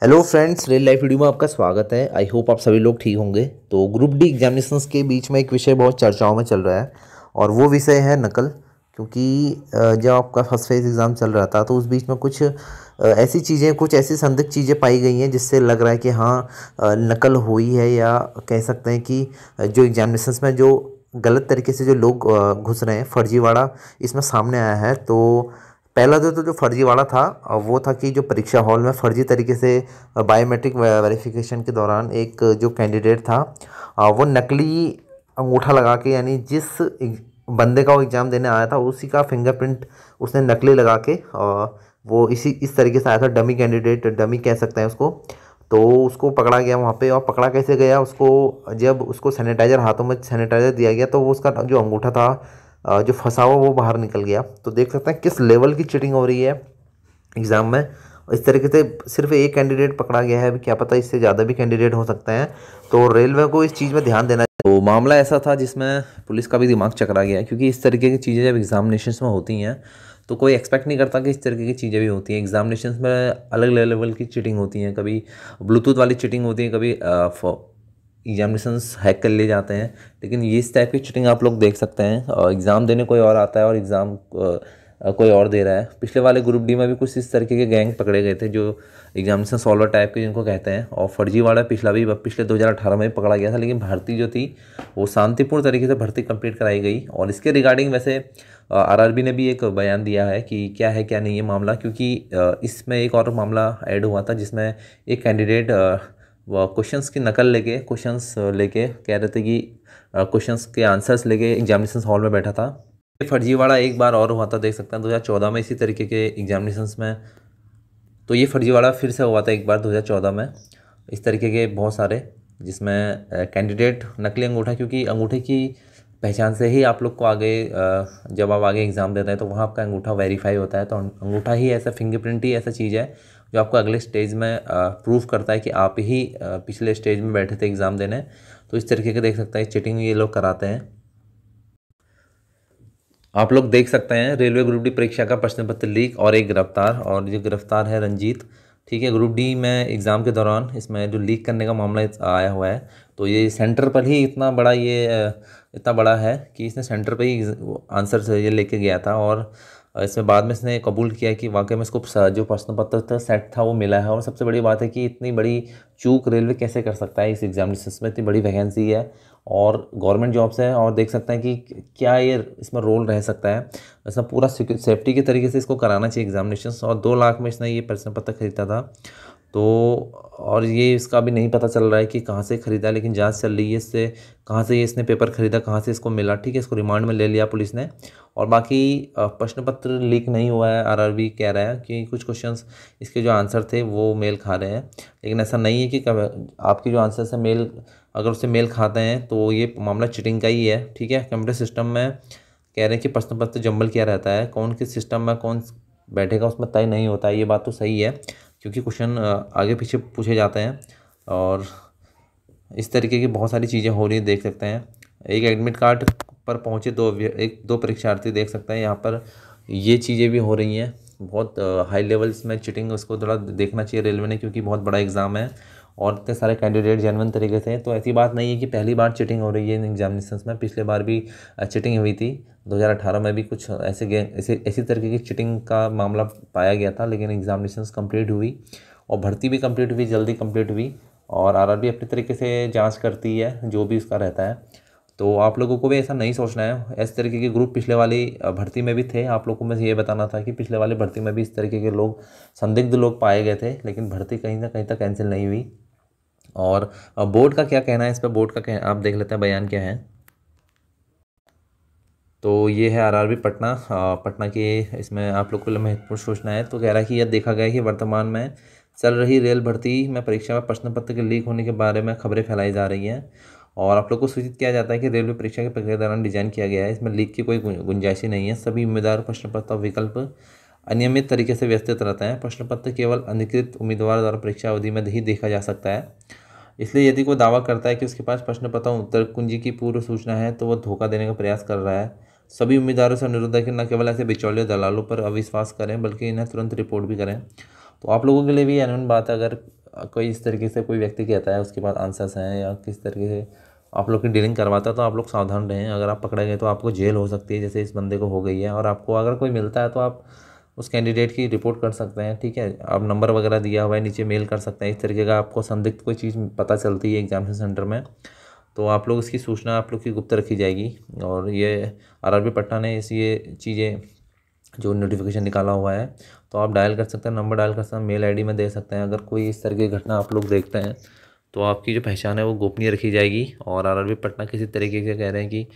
Hello friends, real life video में आपका स्वागत है। आई होप आप सभी लोग ठीक होंगे। तो ग्रुप डी एग्जामिनेशंस के बीच में एक विषय बहुत चर्चाओं में चल रहा है और वो विषय है नकल। क्योंकि जब आपका फर्स्ट फेज एग्ज़ाम चल रहा था तो उस बीच में कुछ ऐसी चीज़ें, कुछ ऐसी संदिग्ध चीज़ें पाई गई हैं जिससे लग रहा है कि हाँ, नकल हुई है, या कह सकते हैं कि जो एग्जामिनेशंस में जो गलत तरीके से जो लोग घुस रहे हैं, फर्जीवाड़ा इसमें सामने आया है। तो पहला तो जो फर्जीवाड़ा था वो था कि जो परीक्षा हॉल में फर्जी तरीके से बायोमेट्रिक वेरिफिकेशन के दौरान एक जो कैंडिडेट था वो नकली अंगूठा लगा के, यानी जिस बंदे का वो एग्ज़ाम देने आया था उसी का फिंगरप्रिंट उसने नकली लगा के वो इस तरीके से आया था। डमी कैंडिडेट, डमी कह सकते हैं उसको। तो उसको पकड़ा गया वहाँ पे। और पकड़ा कैसे गया उसको, जब उसको सैनिटाइज़र, हाथों में सैनिटाइज़र दिया गया तो वो उसका जो अंगूठा था जो फंसा हुआ वो बाहर निकल गया। तो देख सकते हैं किस लेवल की चीटिंग हो रही है एग्ज़ाम में। इस तरीके से सिर्फ एक कैंडिडेट पकड़ा गया है, अभी क्या पता इससे ज़्यादा भी कैंडिडेट हो सकते हैं। तो रेलवे को इस चीज़ में ध्यान देना चाहिए। तो मामला ऐसा था जिसमें पुलिस का भी दिमाग चकरा गया, क्योंकि इस तरीके की चीज़ें जब एग्जामिनेशंस में होती हैं तो कोई एक्सपेक्ट नहीं करता कि इस तरीके की चीज़ें भी होती हैं। एग्जामिनेशंस में अलग लेवल की चीटिंग होती हैं, कभी ब्लूटूथ वाली चीटिंग होती है, कभी एग्जामिनेशंस हैक कर लिए जाते हैं। लेकिन ये इस टाइप की चीटिंग आप लोग देख सकते हैं। एग्ज़ाम देने कोई और आता है और एग्ज़ाम कोई और दे रहा है। पिछले वाले ग्रुप डी में भी कुछ इस तरीके के गैंग पकड़े गए थे, जो एग्जामिनेशन सॉल्वर टाइप के जिनको कहते हैं। और फर्जीवाड़ा पिछले 2018 में भी पकड़ा गया था, लेकिन भर्ती जो थी वो शांतिपूर्ण तरीके से भर्ती कंप्लीट कराई गई। और इसके रिगार्डिंग वैसे आरआरबी ने भी एक बयान दिया है कि क्या है क्या नहीं ये मामला, क्योंकि इसमें एक और मामला ऐड हुआ था जिसमें एक कैंडिडेट वो क्वेश्चंस की नकल लेके, क्वेश्चंस लेके कह रहे थे कि क्वेश्चंस के आंसर्स लेके एग्जामिनेशन हॉल में बैठा था। ये फर्जीवाड़ा एक बार और हुआ था, देख सकते हैं 2014 में इसी तरीके के एग्जामिनेशंस में। तो ये फर्जीवाड़ा फिर से हुआ था एक बार 2014 में, इस तरीके के बहुत सारे, जिसमें कैंडिडेट नकली अंगूठा, क्योंकि अंगूठे की पहचान से ही आप लोग को आगे जब आप आगे एग्ज़ाम देते हैं तो वहाँ आपका अंगूठा वेरीफाई होता है। तो अंगूठा ही ऐसा, फिंगरप्रिंट ही ऐसा चीज़ है जो आपको अगले स्टेज में प्रूव करता है कि आप ही पिछले स्टेज में बैठे थे एग्ज़ाम देने। तो इस तरीके के देख सकते हैं चीटिंग ये लोग कराते हैं। आप लोग देख सकते हैं रेलवे ग्रुप डी परीक्षा का प्रश्न पत्र लीक और एक गिरफ्तार, और जो गिरफ्तार है रंजीत। ठीक है, ग्रुप डी में एग्ज़ाम के दौरान इसमें जो लीक करने का मामला आया हुआ है, तो ये सेंटर पर ही इतना बड़ा है कि इसने सेंटर पर ही आंसर ये लेके गया था। और इसमें बाद में इसने कबूल किया कि वाकई में इसको जो प्रश्न पत्र था सेट था वो मिला है। और सबसे बड़ी बात है कि इतनी बड़ी चूक रेलवे कैसे कर सकता है इस एग्जामिनेशन में, इतनी बड़ी वैकेंसी है और गवर्नमेंट जॉब्स है। और देख सकते हैं कि क्या ये इसमें रोल रह सकता है। ऐसा पूरा सेफ्टी के तरीके से इसको कराना चाहिए एग्जामिनेशन। और 2 लाख में इसने ये प्रश्न पत्र खरीदा था। तो और ये इसका भी नहीं पता चल रहा है कि कहाँ से ख़रीदा, लेकिन जांच चल रही है इससे कहाँ से ये इसने पेपर ख़रीदा, कहाँ से इसको मिला। ठीक है, इसको रिमांड में ले लिया पुलिस ने। और बाकी प्रश्न पत्र लीक नहीं हुआ है, आरआरबी कह रहा है कि कुछ क्वेश्चंस इसके जो आंसर थे वो मेल खा रहे हैं, लेकिन ऐसा नहीं है कि आपकी जो आंसर से मेल, अगर उससे मेल खाते हैं तो ये मामला चीटिंग का ही है। ठीक है, कंप्यूटर सिस्टम में कह रहे हैं कि प्रश्न पत्र जंबल किया रहता है, कौन किस सिस्टम में कौन बैठेगा उसमें तय नहीं होता है। ये बात तो सही है, क्योंकि क्वेश्चन आगे पीछे पूछे जाते हैं और इस तरीके की बहुत सारी चीज़ें हो रही है, देख सकते हैं। एक एडमिट कार्ड पर पहुँचे दो परीक्षार्थी, देख सकते हैं यहाँ पर ये चीज़ें भी हो रही हैं। बहुत हाई लेवल्स में चीटिंग, उसको थोड़ा देखना चाहिए रेलवे ने, क्योंकि बहुत बड़ा एग्ज़ाम है और इतने सारे कैंडिडेट जेन्युइन तरीके से। तो ऐसी बात नहीं है कि पहली बार चीटिंग हो रही है इन एग्जामिनेशंस में, पिछले बार भी चीटिंग हुई थी। 2018 में भी कुछ ऐसी तरीके की चीटिंग का मामला पाया गया था, लेकिन एग्जामिनेशंस कंप्लीट हुई और भर्ती भी कंप्लीट हुई, जल्दी कंप्लीट हुई। और आरआरबी अपने तरीके से जांच करती है जो भी उसका रहता है। तो आप लोगों को भी ऐसा नहीं सोचना है। इस तरीके के ग्रुप पिछले वाली भर्ती में भी थे। आप लोगों को मैं ये बताना था कि पिछले वाली भर्ती में भी इस तरीके के लोग, संदिग्ध लोग पाए गए थे, लेकिन भर्ती कहीं ना कहीं तक कैंसिल नहीं हुई। और बोर्ड का क्या कहना है इस पर, बोर्ड का आप देख लेते हैं बयान क्या है। तो ये है आरआरबी पटना, पटना के, इसमें आप लोग को महत्वपूर्ण सूचना है। तो कह रहा है कि यह देखा गया है कि वर्तमान में चल रही रेल भर्ती में परीक्षा में प्रश्न पत्र के लीक होने के बारे में खबरें फैलाई जा रही हैं। और आप लोग को सूचित किया जाता है कि रेलवे परीक्षा की प्रक्रिया दौरान डिजाइन किया गया है, इसमें लीक की कोई गुंजाइश ही नहीं है। सभी उम्मीदवार प्रश्न पत्र विकल्प अनियमित तरीके से व्यवस्थित रहता है। प्रश्न पत्र केवल अधिकृत उम्मीदवार द्वारा परीक्षा अवधि में ही देखा जा सकता है। इसलिए यदि कोई दावा करता है कि उसके पास प्रश्न पत्र उत्तर कुंजी की पूर्व सूचना है तो वह धोखा देने का प्रयास कर रहा है। सभी उम्मीदवारों से अनुरोध है कि न केवल ऐसे बिचौलिए दलालों पर अविश्वास करें, बल्कि इन्हें तुरंत रिपोर्ट भी करें। तो आप लोगों के लिए भी अनवन बात है, अगर कोई इस तरीके से कोई व्यक्ति कहता है उसके पास आंसर्स हैं या किस तरीके से आप लोग की डीलिंग करवाता है, तो आप लोग सावधान रहें। अगर आप पकड़े गए तो आपको जेल हो सकती है, जैसे इस बंदे को हो गई है। और आपको अगर कोई मिलता है तो आप उस कैंडिडेट की रिपोर्ट कर सकते हैं, ठीक है। आप नंबर वगैरह दिया हुआ है नीचे, मेल कर सकते हैं। इस तरीके का आपको संदिग्ध कोई चीज़ पता चलती है एग्जामिनेशन सेंटर में, तो आप लोग इसकी सूचना आप लोग की गुप्त रखी जाएगी। और ये आरआरबी पटना ने ये चीज़ें जो नोटिफिकेशन निकाला हुआ है, तो आप डायल कर सकते हैं, नंबर डायल कर सकते हैं, मेल आईडी में दे सकते हैं। अगर कोई इस तरह की घटना आप लोग देखते हैं तो आपकी जो पहचान है वो गोपनीय रखी जाएगी। और आरआरबी पटना किसी तरीके से कह रहे हैं कि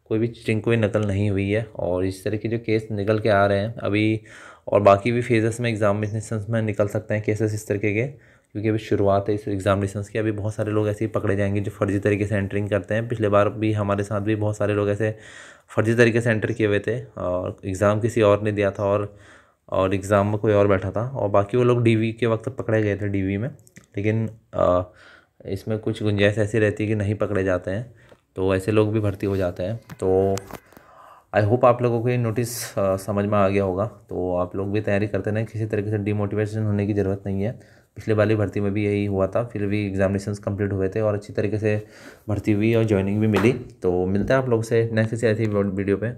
कोई भी चीटिंग, कोई नकल नहीं हुई है। और इस तरह के जो केस निकल के आ रहे हैं अभी, और बाकी भी फेजेस में एग्जामिनेशन में निकल सकते हैं केसेस इस तरीके के, क्योंकि अभी शुरुआत है इस एग्जामिनेशन की। अभी बहुत सारे लोग ऐसे ही पकड़े जाएंगे जो फर्जी तरीके से एंटरिंग करते हैं। पिछले बार भी हमारे साथ भी बहुत सारे लोग ऐसे फर्जी तरीके से एंटर किए हुए थे, और एग्ज़ाम किसी और ने दिया था और एग्ज़ाम में कोई और बैठा था, और बाकी वो लोग डीवी के वक्त पकड़े गए थे डीवी में। लेकिन इसमें कुछ गुंजाइश ऐसी रहती है कि नहीं पकड़े जाते हैं, तो ऐसे लोग भी भर्ती हो जाते हैं। तो आई होप आप लोगों को ये नोटिस समझ में आ गया होगा। तो आप लोग भी तैयारी करते रहें, किसी तरीके से डिमोटिवेशन होने की ज़रूरत नहीं है। पिछले वाली भर्ती में भी यही हुआ था, फिर भी एग्जामिनेशंस कंप्लीट हुए थे और अच्छी तरीके से भर्ती हुई और ज्वाइनिंग भी मिली। तो मिलते हैं आप लोगों से नेक्स्ट ऐसी वीडियो पे।